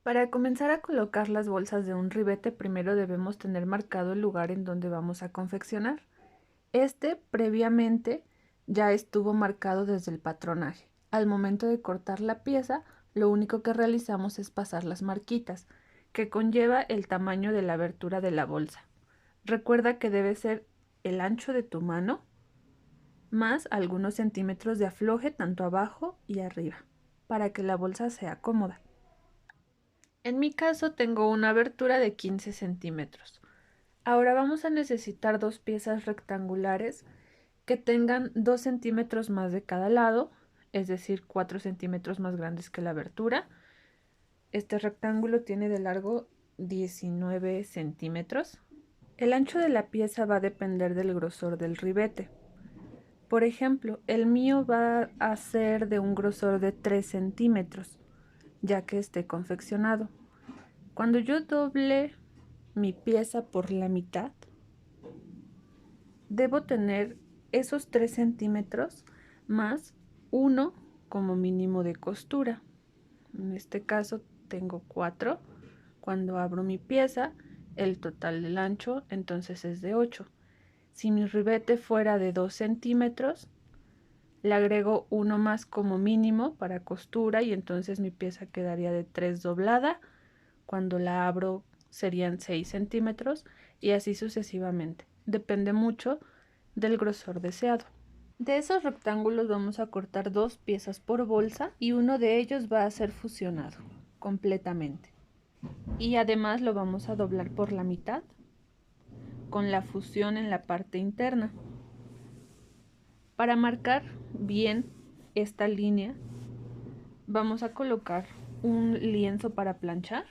Para comenzar a colocar las bolsas de un ribete, primero debemos tener marcado el lugar en donde vamos a confeccionar. Este previamente ya estuvo marcado desde el patronaje. Al momento de cortar la pieza, lo único que realizamos es pasar las marquitas, que conlleva el tamaño de la abertura de la bolsa. Recuerda que debe ser el ancho de tu mano más algunos centímetros de afloje tanto abajo y arriba, para que la bolsa sea cómoda. En mi caso tengo una abertura de 15 centímetros. Ahora vamos a necesitar dos piezas rectangulares que tengan 2 centímetros más de cada lado, es decir, 4 centímetros más grandes que la abertura. Este rectángulo tiene de largo 19 centímetros. El ancho de la pieza va a depender del grosor del ribete. Por ejemplo, el mío va a ser de un grosor de 3 centímetros, ya que esté confeccionado. Cuando yo doble mi pieza por la mitad, debo tener esos 3 centímetros más 1 como mínimo de costura. En este caso tengo 4. Cuando abro mi pieza, el total del ancho entonces es de 8. Si mi ribete fuera de 2 centímetros, le agrego 1 más como mínimo para costura y entonces mi pieza quedaría de 3 doblada. Cuando la abro serían 6 centímetros y así sucesivamente. Depende mucho del grosor deseado. De esos rectángulos vamos a cortar 2 piezas por bolsa y uno de ellos va a ser fusionado completamente. Y además lo vamos a doblar por la mitad con la fusión en la parte interna. Para marcar bien esta línea vamos a colocar un lienzo para planchar.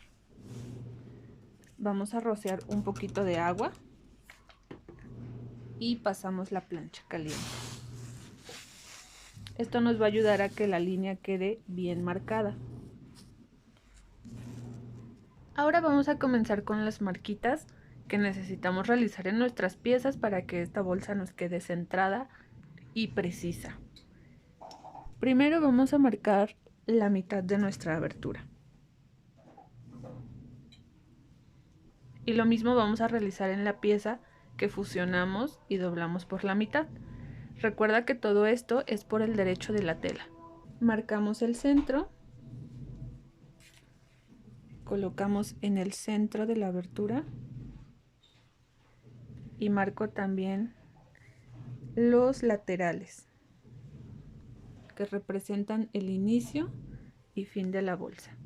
Vamos a rociar un poquito de agua y pasamos la plancha caliente. Esto nos va a ayudar a que la línea quede bien marcada. Ahora vamos a comenzar con las marquitas que necesitamos realizar en nuestras piezas para que esta bolsa nos quede centrada y precisa. Primero vamos a marcar la mitad de nuestra abertura. Y lo mismo vamos a realizar en la pieza que fusionamos y doblamos por la mitad. Recuerda que todo esto es por el derecho de la tela. Marcamos el centro, colocamos en el centro de la abertura y marco también los laterales que representan el inicio y fin de la bolsa.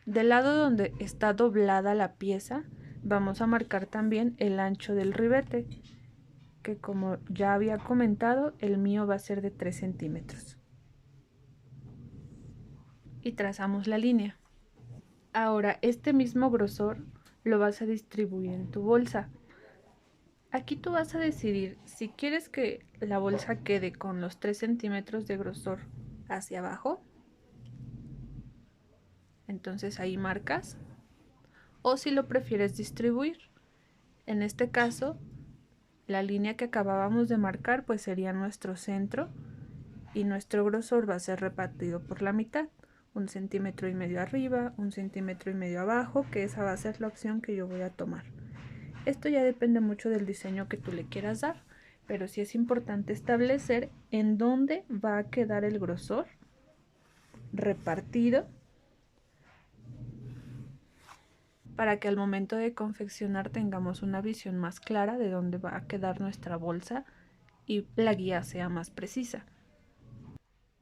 Del lado donde está doblada la pieza vamos a marcar también el ancho del ribete, que como ya había comentado, el mío va a ser de 3 centímetros. Y trazamos la línea. Ahora este mismo grosor lo vas a distribuir en tu bolsa. Aquí tú vas a decidir si quieres que la bolsa quede con los 3 centímetros de grosor hacia abajo. Entonces ahí marcas. O si lo prefieres distribuir. En este caso, la línea que acabábamos de marcar pues sería nuestro centro y nuestro grosor va a ser repartido por la mitad. 1,5 centímetros arriba, 1,5 centímetros abajo, que esa va a ser la opción que yo voy a tomar. Esto ya depende mucho del diseño que tú le quieras dar, pero sí es importante establecer en dónde va a quedar el grosor repartido para que al momento de confeccionar tengamos una visión más clara de dónde va a quedar nuestra bolsa y la guía sea más precisa.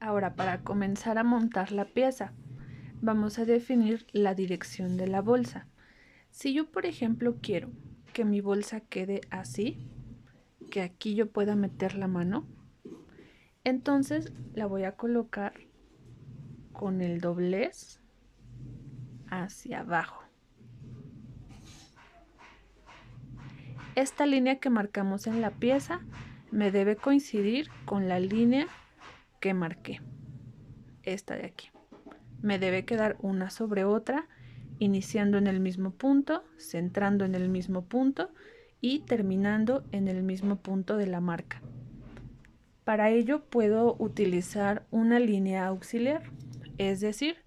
Ahora, para comenzar a montar la pieza, vamos a definir la dirección de la bolsa. Si yo, por ejemplo, quiero que mi bolsa quede así, que aquí yo pueda meter la mano, entonces la voy a colocar con el doblez hacia abajo. Esta línea que marcamos en la pieza me debe coincidir con la línea que marqué, esta de aquí. Me debe quedar una sobre otra, iniciando en el mismo punto, centrando en el mismo punto y terminando en el mismo punto de la marca. Para ello puedo utilizar una línea auxiliar, es decir,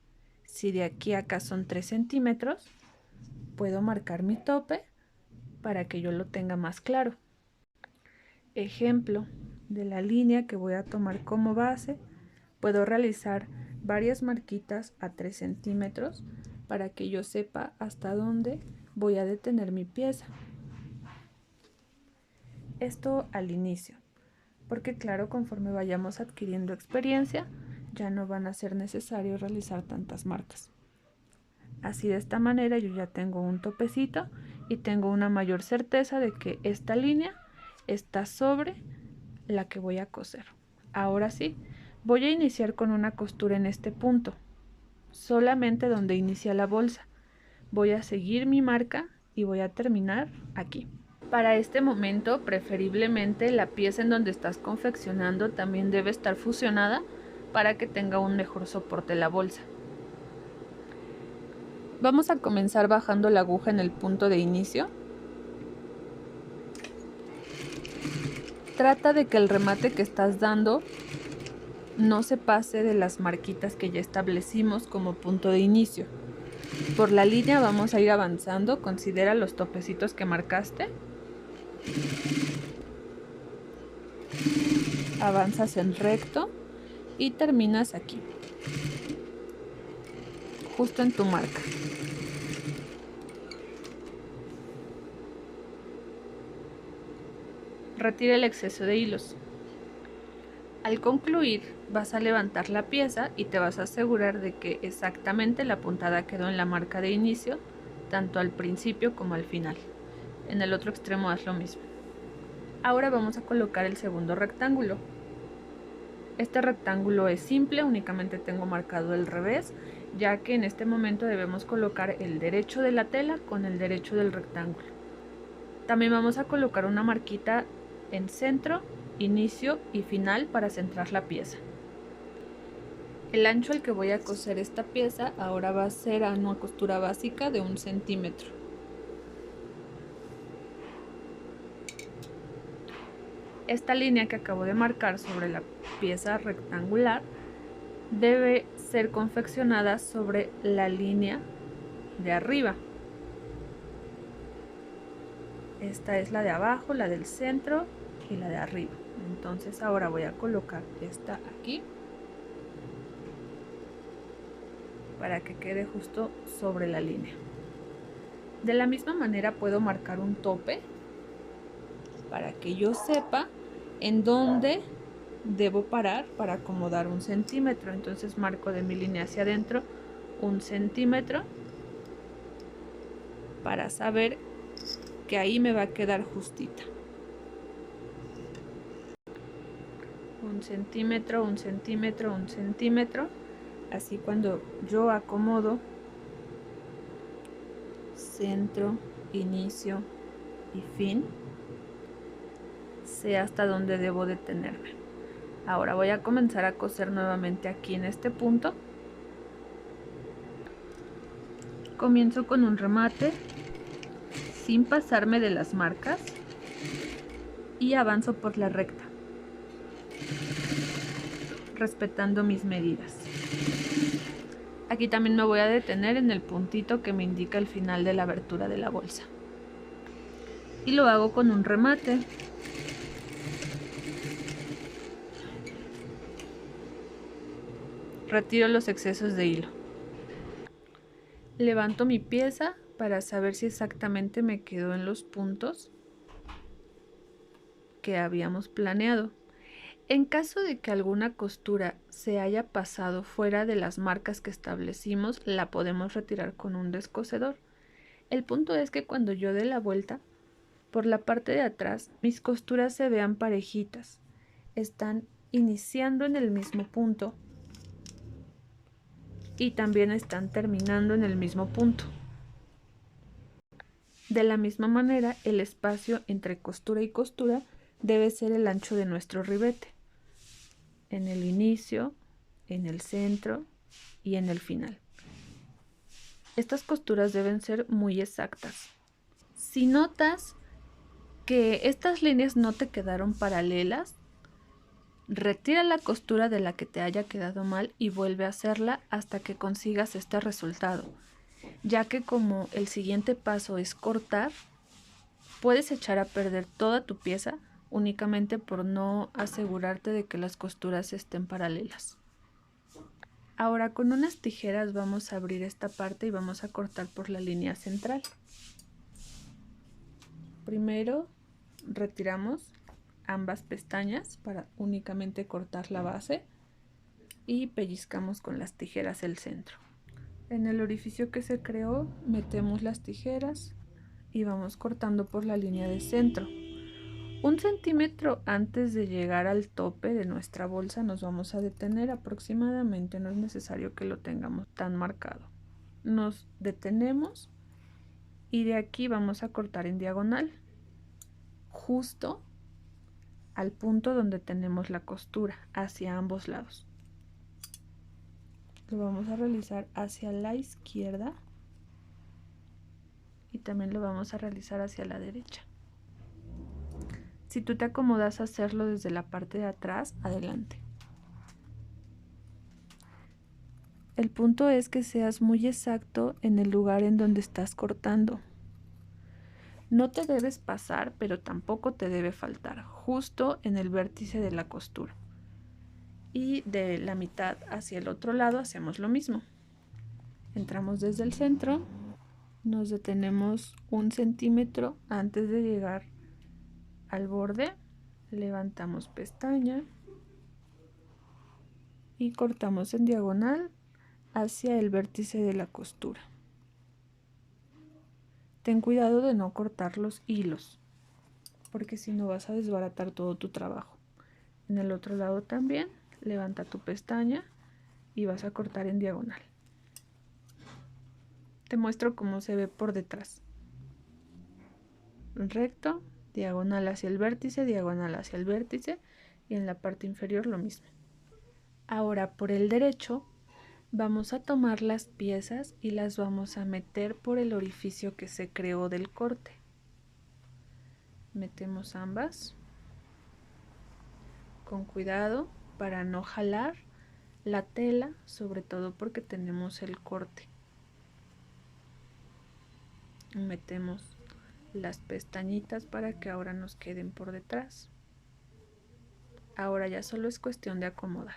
Si de aquí a acá son 3 centímetros, puedo marcar mi tope para que yo lo tenga más claro. Ejemplo de la línea que voy a tomar como base, puedo realizar varias marquitas a 3 centímetros para que yo sepa hasta dónde voy a detener mi pieza. Esto al inicio, porque claro, conforme vayamos adquiriendo experiencia, ya no van a ser necesarios realizar tantas marcas. Así de esta manera yo ya tengo un topecito y tengo una mayor certeza de que esta línea está sobre la que voy a coser. Ahora sí, voy a iniciar con una costura en este punto, solamente donde inicia la bolsa. Voy a seguir mi marca y voy a terminar aquí. Para este momento, preferiblemente la pieza en donde estás confeccionando también debe estar fusionada para que tenga un mejor soporte la bolsa. Vamos a comenzar bajando la aguja en el punto de inicio. Trata de que el remate que estás dando no se pase de las marquitas que ya establecimos como punto de inicio. Por la línea vamos a ir avanzando, considera los topecitos que marcaste. Avanzas en recto y terminas aquí, justo en tu marca. Retira el exceso de hilos. Al concluir, vas a levantar la pieza y te vas a asegurar de que exactamente la puntada quedó en la marca de inicio, tanto al principio como al final. En el otro extremo haz lo mismo. Ahora vamos a colocar el segundo rectángulo. Este rectángulo es simple, únicamente tengo marcado el revés, ya que en este momento debemos colocar el derecho de la tela con el derecho del rectángulo. También vamos a colocar una marquita en centro, inicio y final para centrar la pieza. El ancho al que voy a coser esta pieza ahora va a ser a una costura básica de 1 centímetro. Esta línea que acabo de marcar sobre la pieza rectangular debe ser confeccionada sobre la línea de arriba. Esta es la de abajo, la del centro y la de arriba. Entonces ahora voy a colocar esta aquí para que quede justo sobre la línea. De la misma manera puedo marcar un tope para que yo sepa en dónde debo parar para acomodar 1 centímetro. Entonces marco de mi línea hacia adentro 1 centímetro para saber que ahí me va a quedar justita. 1 centímetro, 1 centímetro, 1 centímetro. Así cuando yo acomodo centro, inicio y fin, sé hasta dónde debo detenerme. Ahora voy a comenzar a coser nuevamente aquí en este punto. Comienzo con un remate sin pasarme de las marcas y avanzo por la recta, respetando mis medidas. Aquí también me voy a detener en el puntito que me indica el final de la abertura de la bolsa. Y lo hago con un remate. Retiro los excesos de hilo. Levanto mi pieza para saber si exactamente me quedó en los puntos que habíamos planeado. En caso de que alguna costura se haya pasado fuera de las marcas que establecimos, la podemos retirar con un descosedor. El punto es que cuando yo dé la vuelta, por la parte de atrás, mis costuras se vean parejitas. Están iniciando en el mismo punto y también están terminando en el mismo punto. De la misma manera, el espacio entre costura y costura debe ser el ancho de nuestro ribete, en el inicio, en el centro y en el final. Estas costuras deben ser muy exactas. Si notas que estas líneas no te quedaron paralelas, Retira la costura de la que te haya quedado mal y vuelve a hacerla hasta que consigas este resultado, ya que como el siguiente paso es cortar, puedes echar a perder toda tu pieza únicamente por no asegurarte de que las costuras estén paralelas. Ahora con unas tijeras vamos a abrir esta parte y vamos a cortar por la línea central. Primero retiramos ambas pestañas para únicamente cortar la base y pellizcamos con las tijeras el centro. En el orificio que se creó metemos las tijeras y vamos cortando por la línea de centro. 1 centímetro antes de llegar al tope de nuestra bolsa nos vamos a detener aproximadamente, no es necesario que lo tengamos tan marcado. Nos detenemos y de aquí vamos a cortar en diagonal, justo al punto donde tenemos la costura, hacia ambos lados. Lo vamos a realizar hacia la izquierda y también lo vamos a realizar hacia la derecha. Si tú te acomodas a hacerlo desde la parte de atrás, adelante. El punto es que seas muy exacto en el lugar en donde estás cortando. No te debes pasar, pero tampoco te debe faltar, justo en el vértice de la costura. Y de la mitad hacia el otro lado hacemos lo mismo. Entramos desde el centro, nos detenemos 1 centímetro antes de llegar al borde, levantamos pestaña y cortamos en diagonal hacia el vértice de la costura. Ten cuidado de no cortar los hilos, porque si no vas a desbaratar todo tu trabajo. En el otro lado también, levanta tu pestaña y vas a cortar en diagonal. Te muestro cómo se ve por detrás. Recto, diagonal hacia el vértice, diagonal hacia el vértice y en la parte inferior lo mismo. Ahora por el derecho vamos a tomar las piezas y las vamos a meter por el orificio que se creó del corte. Metemos ambas con cuidado para no jalar la tela, sobre todo porque tenemos el corte. Metemos las pestañitas para que ahora nos queden por detrás. Ahora ya solo es cuestión de acomodar.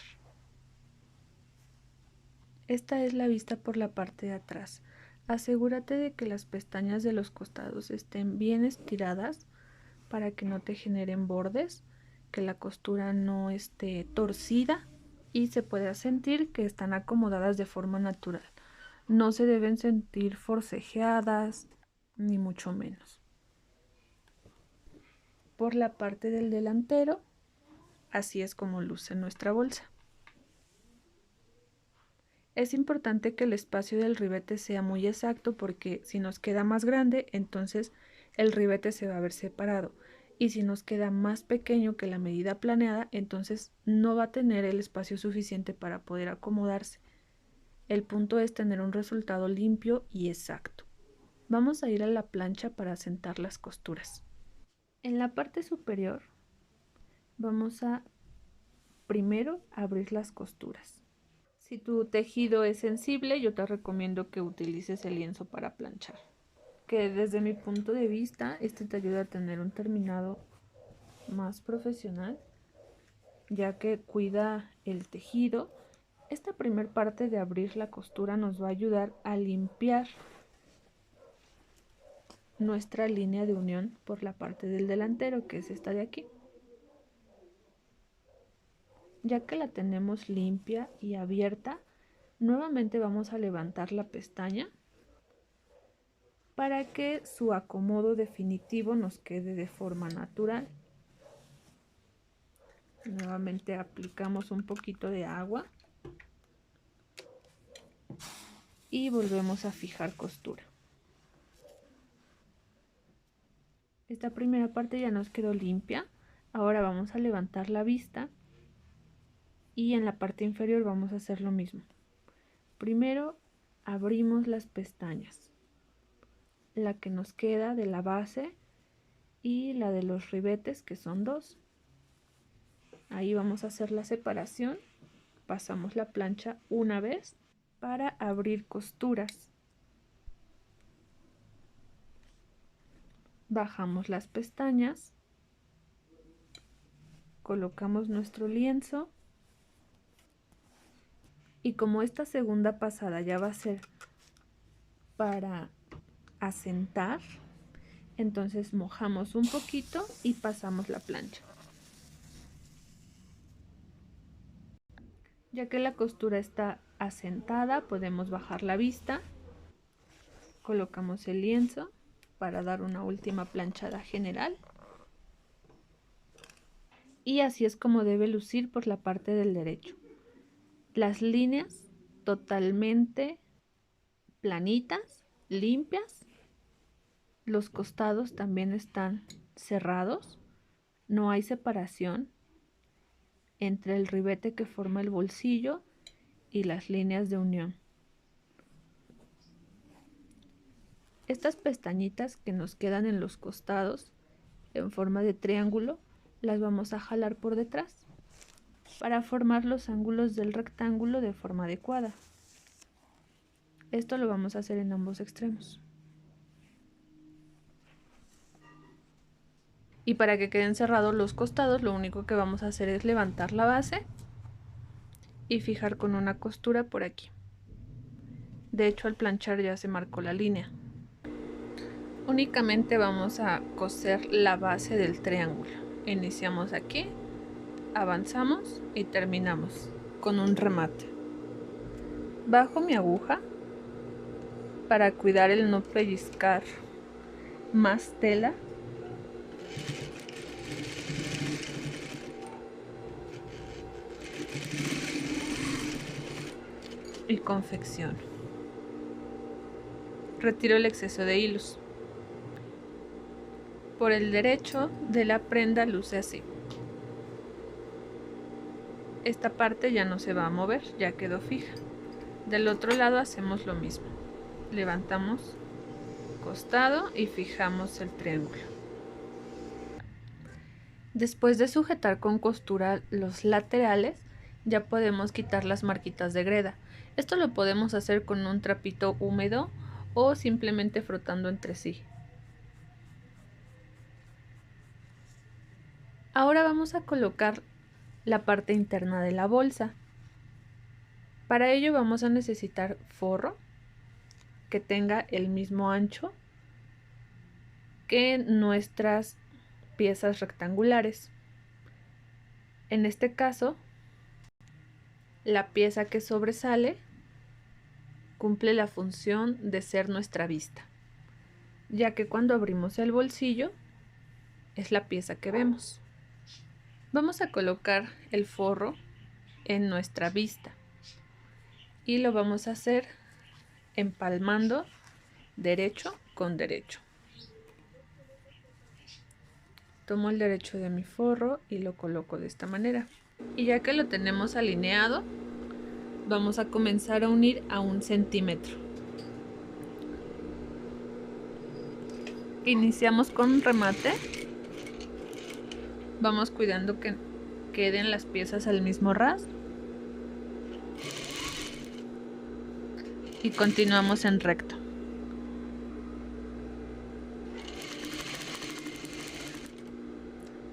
Esta es la vista por la parte de atrás. Asegúrate de que las pestañas de los costados estén bien estiradas para que no te generen bordes, que la costura no esté torcida y se pueda sentir que están acomodadas de forma natural. No se deben sentir forcejeadas, ni mucho menos. Por la parte del delantero, así es como luce nuestra bolsa. Es importante que el espacio del ribete sea muy exacto porque si nos queda más grande, entonces el ribete se va a ver separado. Y si nos queda más pequeño que la medida planeada, entonces no va a tener el espacio suficiente para poder acomodarse. El punto es tener un resultado limpio y exacto. Vamos a ir a la plancha para sentar las costuras. En la parte superior vamos a primero abrir las costuras. Si tu tejido es sensible, yo te recomiendo que utilices el lienzo para planchar, que desde mi punto de vista este te ayuda a tener un terminado más profesional, ya que cuida el tejido. Esta primer parte de abrir la costura nos va a ayudar a limpiar nuestra línea de unión por la parte del delantero, que es esta de aquí. Ya que la tenemos limpia y abierta, nuevamente vamos a levantar la pestaña para que su acomodo definitivo nos quede de forma natural. Nuevamente aplicamos un poquito de agua y volvemos a fijar costura. Esta primera parte ya nos quedó limpia. Ahora vamos a levantar la vista y en la parte inferior vamos a hacer lo mismo. Primero abrimos las pestañas, la que nos queda de la base y la de los ribetes, que son 2. Ahí vamos a hacer la separación. Pasamos la plancha una vez para abrir costuras. Bajamos las pestañas. Colocamos nuestro lienzo. Y como esta segunda pasada ya va a ser para asentar, entonces mojamos un poquito y pasamos la plancha. Ya que la costura está asentada, podemos bajar la vista. Colocamos el lienzo para dar una última planchada general. Y así es como debe lucir por la parte del derecho. Las líneas totalmente planitas, limpias. Los costados también están cerrados. No hay separación entre el ribete que forma el bolsillo y las líneas de unión. Estas pestañitas que nos quedan en los costados en forma de triángulo las vamos a jalar por detrás para formar los ángulos del rectángulo de forma adecuada. Esto lo vamos a hacer en ambos extremos. Y para que queden cerrados los costados, lo único que vamos a hacer es levantar la base y fijar con una costura por aquí. De hecho, al planchar ya se marcó la línea. Únicamente vamos a coser la base del triángulo. Iniciamos aquí, avanzamos y terminamos con un remate. Bajo mi aguja para cuidar el no pellizcar más tela. Y confecciono. Retiro el exceso de hilos. Por el derecho de la prenda luce así. Esta parte ya no se va a mover, ya quedó fija. Del otro lado hacemos lo mismo. Levantamos costado y fijamos el triángulo. Después de sujetar con costura los laterales, ya podemos quitar las marquitas de greda. Esto lo podemos hacer con un trapito húmedo o simplemente frotando entre sí. Ahora vamos a colocar la parte interna de la bolsa. Para ello vamos a necesitar forro que tenga el mismo ancho que nuestras piezas rectangulares. En este caso, la pieza que sobresale cumple la función de ser nuestra vista, ya que cuando abrimos el bolsillo es la pieza que vemos. Vamos a colocar el forro en nuestra vista y lo vamos a hacer empalmando derecho con derecho. Tomo el derecho de mi forro y lo coloco de esta manera. Y ya que lo tenemos alineado, vamos a comenzar a unir a 1 centímetro. Iniciamos con un remate. Vamos cuidando que queden las piezas al mismo ras. Y continuamos en recto.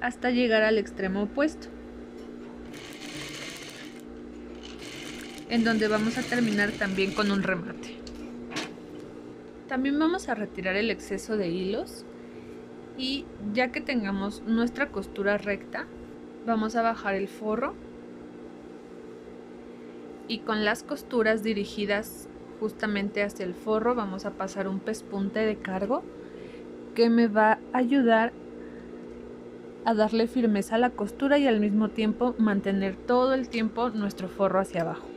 Hasta llegar al extremo opuesto, en donde vamos a terminar también con un remate. También vamos a retirar el exceso de hilos y ya que tengamos nuestra costura recta, vamos a bajar el forro y con las costuras dirigidas justamente hacia el forro vamos a pasar un pespunte de cargo que me va a ayudar a darle firmeza a la costura y al mismo tiempo mantener todo el tiempo nuestro forro hacia abajo.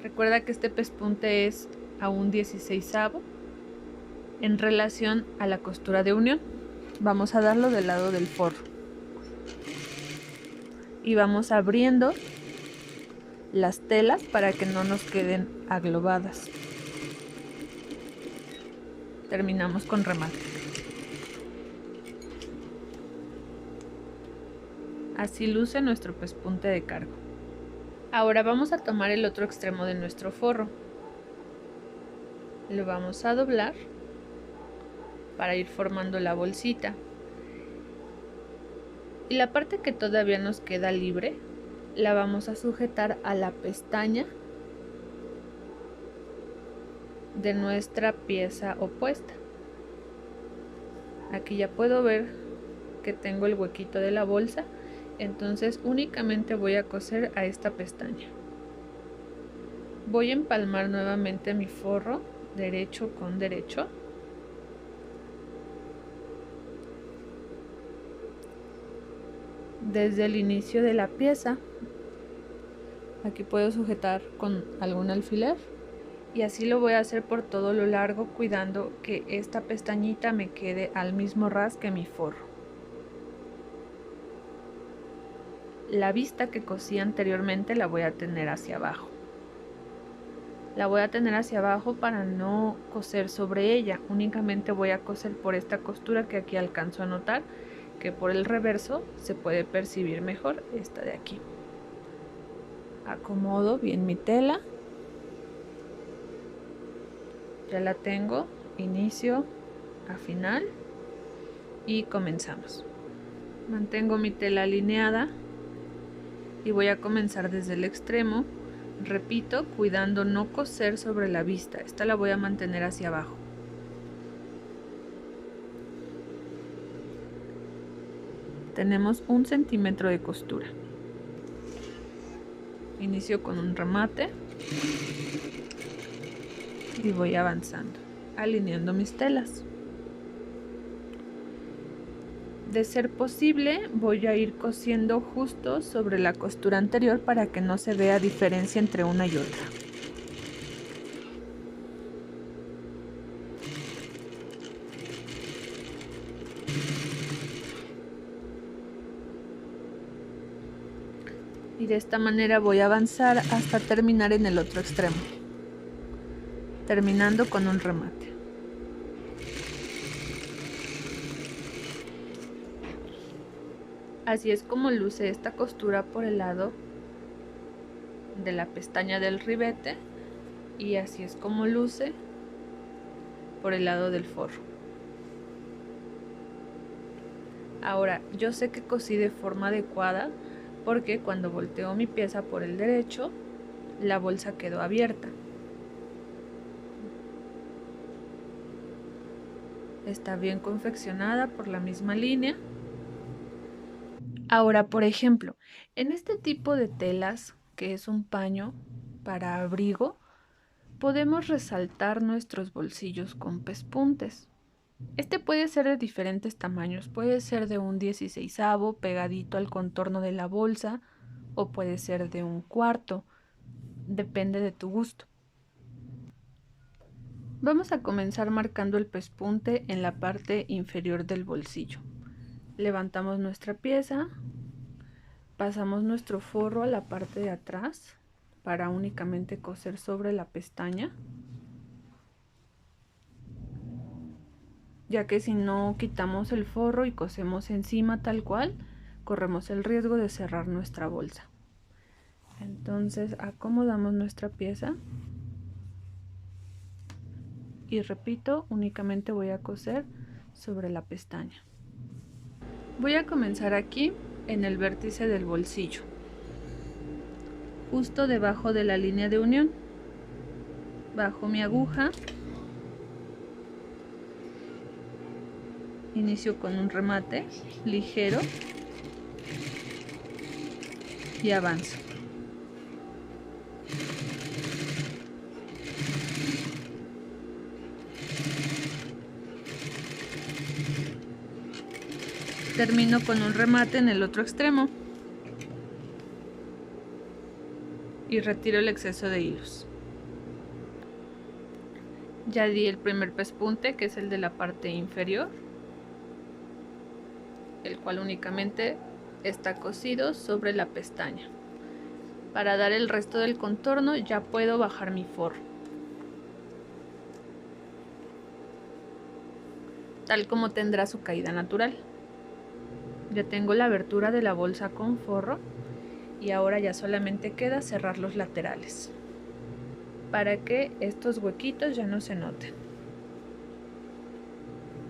Recuerda que este pespunte es a 1/16 en relación a la costura de unión. Vamos a darlo del lado del forro y vamos abriendo las telas para que no nos queden aglobadas. Terminamos con remate. Así luce nuestro pespunte de cargo. Ahora vamos a tomar el otro extremo de nuestro forro. Lo vamos a doblar para ir formando la bolsita. Y la parte que todavía nos queda libre, la vamos a sujetar a la pestaña de nuestra pieza opuesta. Aquí ya puedo ver que tengo el huequito de la bolsa, entonces únicamente voy a coser a esta pestaña. Voy a empalmar nuevamente mi forro derecho con derecho. Desde el inicio de la pieza, aquí puedo sujetar con algún alfiler y así lo voy a hacer por todo lo largo, cuidando que esta pestañita me quede al mismo ras que mi forro. La vista que cosí anteriormente la voy a tener hacia abajo. La voy a tener hacia abajo para no coser sobre ella, únicamente voy a coser por esta costura que aquí alcanzo a notar, que por el reverso se puede percibir mejor esta de aquí. Acomodo bien mi tela, ya la tengo, inicio a final y comenzamos. Mantengo mi tela alineada y voy a comenzar desde el extremo, repito, cuidando no coser sobre la vista, esta la voy a mantener hacia abajo. Tenemos 1 centímetro de costura. Inicio con un remate y voy avanzando, alineando mis telas. De ser posible, voy a ir cosiendo justo sobre la costura anterior para que no se vea diferencia entre una y otra. Y de esta manera voy a avanzar hasta terminar en el otro extremo, terminando con un remate. Así es como luce esta costura por el lado de la pestaña del ribete y así es como luce por el lado del forro. Ahora, yo sé que cosí de forma adecuada porque cuando volteo mi pieza por el derecho, la bolsa quedó abierta. Está bien confeccionada por la misma línea. Ahora, por ejemplo, en este tipo de telas, que es un paño para abrigo, podemos resaltar nuestros bolsillos con pespuntes. Este puede ser de diferentes tamaños, puede ser de un 16avo pegadito al contorno de la bolsa o puede ser de un cuarto, depende de tu gusto. Vamos a comenzar marcando el pespunte en la parte inferior del bolsillo. Levantamos nuestra pieza, pasamos nuestro forro a la parte de atrás para únicamente coser sobre la pestaña, ya que si no quitamos el forro y cosemos encima tal cual, corremos el riesgo de cerrar nuestra bolsa. Entonces acomodamos nuestra pieza y repito, únicamente voy a coser sobre la pestaña. Voy a comenzar aquí en el vértice del bolsillo, justo debajo de la línea de unión. Bajo mi aguja, inicio con un remate ligero y avanzo. Termino con un remate en el otro extremo y retiro el exceso de hilos. Ya di el primer pespunte, que es el de la parte inferior, el cual únicamente está cosido sobre la pestaña. Para dar el resto del contorno ya puedo bajar mi forro, tal como tendrá su caída natural. Ya tengo la abertura de la bolsa con forro y ahora ya solamente queda cerrar los laterales para que estos huequitos ya no se noten.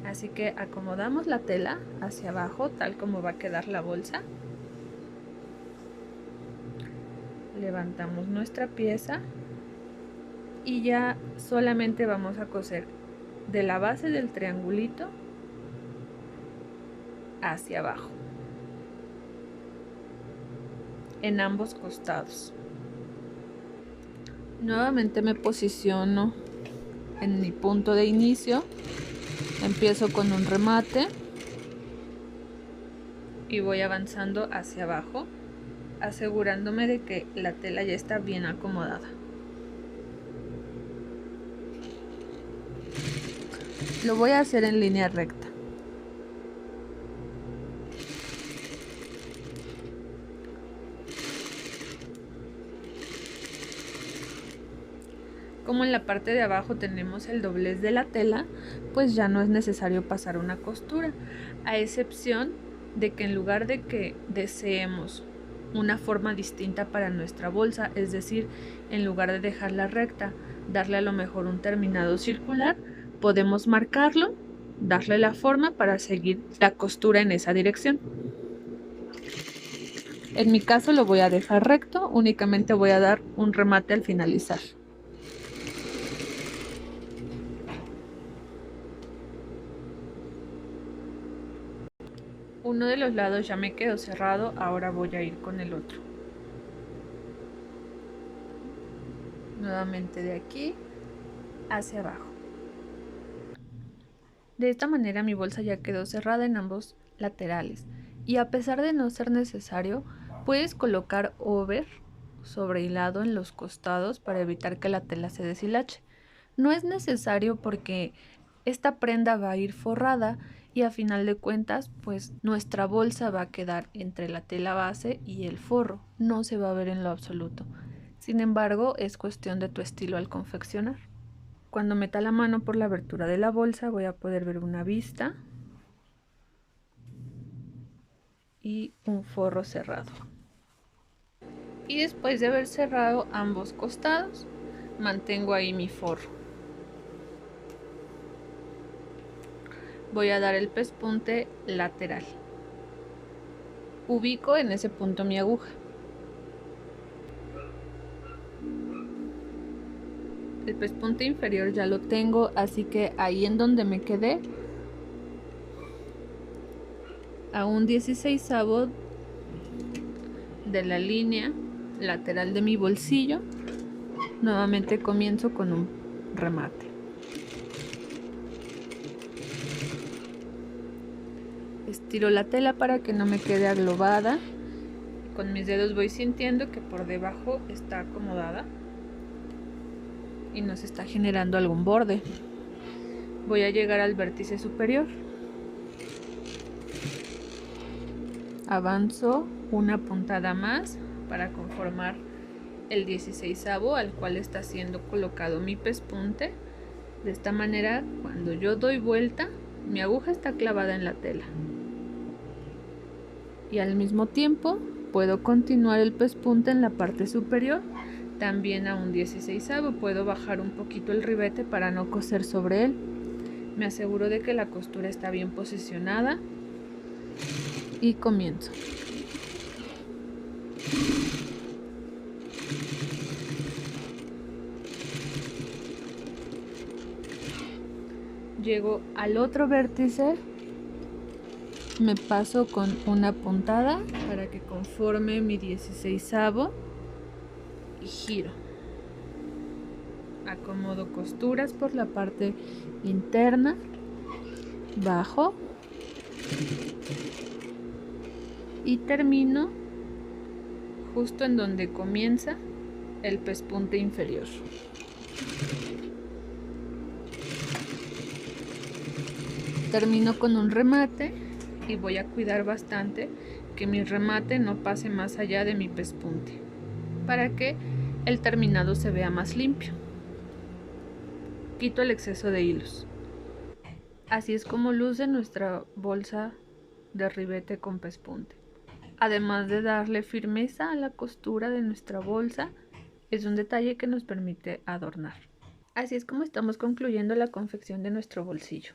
Así que acomodamos la tela hacia abajo tal como va a quedar la bolsa. Levantamos nuestra pieza y ya solamente vamos a coser de la base del triangulito hacia abajo en ambos costados. Nuevamente me posiciono en mi punto de inicio, empiezo con un remate y voy avanzando hacia abajo, asegurándome de que la tela ya está bien acomodada. Lo voy a hacer en línea recta. Como en la parte de abajo tenemos el doblez de la tela, pues ya no es necesario pasar una costura, a excepción de que en lugar de que deseemos una forma distinta para nuestra bolsa, es decir, en lugar de dejarla recta, darle a lo mejor un terminado circular, podemos marcarlo, darle la forma para seguir la costura en esa dirección. En mi caso lo voy a dejar recto, únicamente voy a dar un remate al finalizar. Uno de los lados ya me quedó cerrado, ahora voy a ir con el otro. Nuevamente de aquí hacia abajo. De esta manera mi bolsa ya quedó cerrada en ambos laterales. Y a pesar de no ser necesario, puedes colocar over sobre hilado en los costados para evitar que la tela se deshilache. No es necesario porque esta prenda va a ir forrada y a final de cuentas pues nuestra bolsa va a quedar entre la tela base y el forro, no se va a ver en lo absoluto. Sin embargo, es cuestión de tu estilo al confeccionar. Cuando meta la mano por la abertura de la bolsa voy a poder ver una vista y un forro cerrado. Y después de haber cerrado ambos costados, mantengo ahí mi forro. Voy a dar el pespunte lateral. Ubico en ese punto mi aguja. El pespunte inferior ya lo tengo, así que ahí en donde me quedé, a un 16avo de la línea lateral de mi bolsillo, nuevamente comienzo con un remate. Estiro la tela para que no me quede aglobada. Con mis dedos voy sintiendo que por debajo está acomodada y no se está generando algún borde. Voy a llegar al vértice superior. Avanzo una puntada más para conformar el 16avo al cual está siendo colocado mi pespunte. De esta manera, cuando yo doy vuelta, mi aguja está clavada en la tela. Y al mismo tiempo puedo continuar el pespunte en la parte superior, también a un 16avo. Puedo bajar un poquito el ribete para no coser sobre él. Me aseguro de que la costura está bien posicionada y comienzo. Llego al otro vértice, me paso con una puntada para que conforme mi 16avo y giro. Acomodo costuras por la parte interna, bajo y termino justo en donde comienza el pespunte inferior. Termino con un remate y voy a cuidar bastante que mi remate no pase más allá de mi pespunte para que el terminado se vea más limpio. Quito el exceso de hilos. Así es como luce nuestra bolsa de ribete con pespunte. Además de darle firmeza a la costura de nuestra bolsa, es un detalle que nos permite adornar. Así es como estamos concluyendo la confección de nuestro bolsillo.